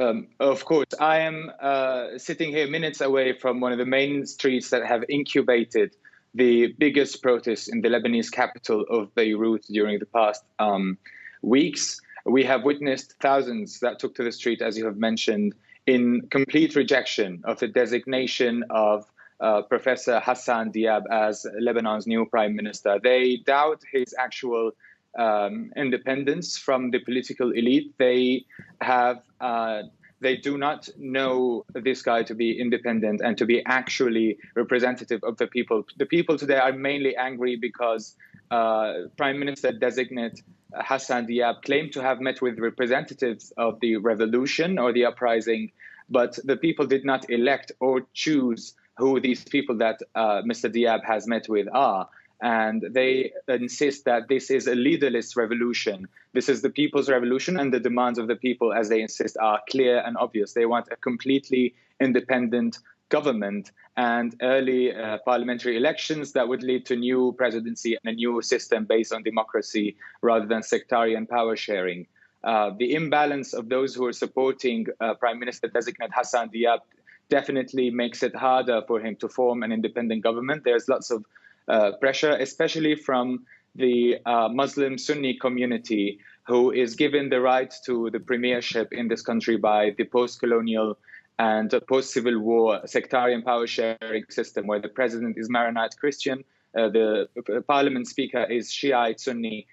Of course, I am sitting here minutes away from one of the main streets that have incubated the biggest protests in the Lebanese capital of Beirut during the past weeks. We have witnessed thousands that took to the street, as you have mentioned, in complete rejection of the designation of Professor Hassan Diab as Lebanon's new prime minister. They doubt his actual independence from the political elite. They do not know this guy to be independent and to be actually representative of the people. The people today are mainly angry because Prime Minister designate Hassan Diab claimed to have met with representatives of the revolution or the uprising, but the people did not elect or choose who these people that Mr. Diab has met with are. And they insist that this is a leaderless revolution. This is the people's revolution, and the demands of the people, as they insist, are clear and obvious. They want a completely independent government and early parliamentary elections that would lead to new presidency and a new system based on democracy rather than sectarian power sharing. The imbalance of those who are supporting Prime Minister designate Hassan Diab definitely makes it harder for him to form an independent government. There's lots of pressure, especially from the Muslim Sunni community, who is given the right to the premiership in this country by the post-colonial and post-civil war sectarian power sharing system, where the president is Maronite Christian, the parliament speaker is Shiite Sunni,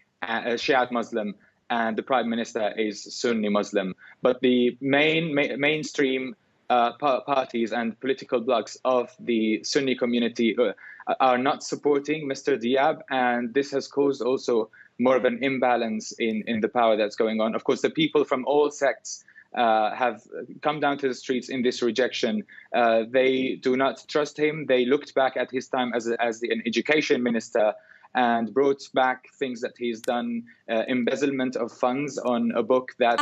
Shiite Muslim, and the prime minister is Sunni Muslim. But the mainstream parties and political blocs of the Sunni community are not supporting Mr. Diab, and this has caused also more of an imbalance in the power that's going on. Of course, the people from all sects have come down to the streets in this rejection. They do not trust him. They looked back at his time as an education minister and brought back things that he's done, embezzlement of funds on a book that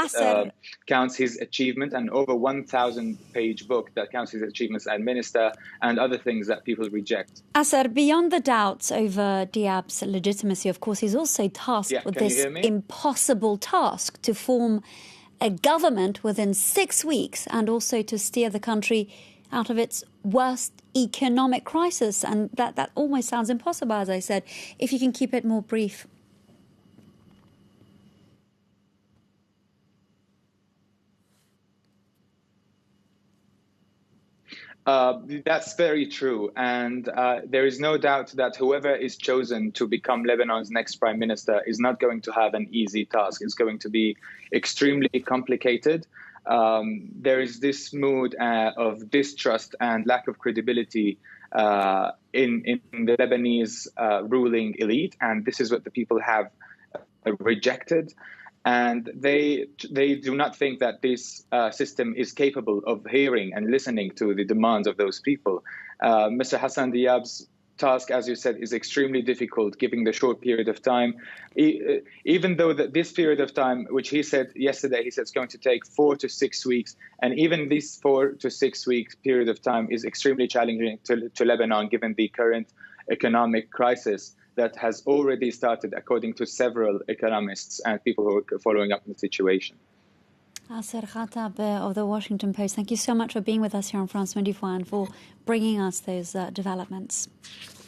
counts his achievement, an over 1,000-page book that counts his achievements as minister, and other things that people reject. Asser, beyond the doubts over Diab's legitimacy, of course, he's also tasked with this impossible task to form a government within 6 weeks and also to steer the country out of its worst economic crisis. And that almost sounds impossible, as I said. If you can keep it more brief. That's very true. And there is no doubt that whoever is chosen to become Lebanon's next prime minister is not going to have an easy task. It's going to be extremely complicated. There is this mood of distrust and lack of credibility in the Lebanese ruling elite. And this is what the people have rejected. And they do not think that this system is capable of hearing and listening to the demands of those people. Mr. Hassan Diab's task, as you said, is extremely difficult given the short period of time. Even though this period of time, which he said yesterday, he said it's going to take 4 to 6 weeks. And even this 4 to 6 weeks period of time is extremely challenging to Lebanon, given the current economic crisis that has already started, according to several economists and people who are following up the situation. Asser Khatab of the Washington Post, thank you so much for being with us here on France 24 and for bringing us those developments.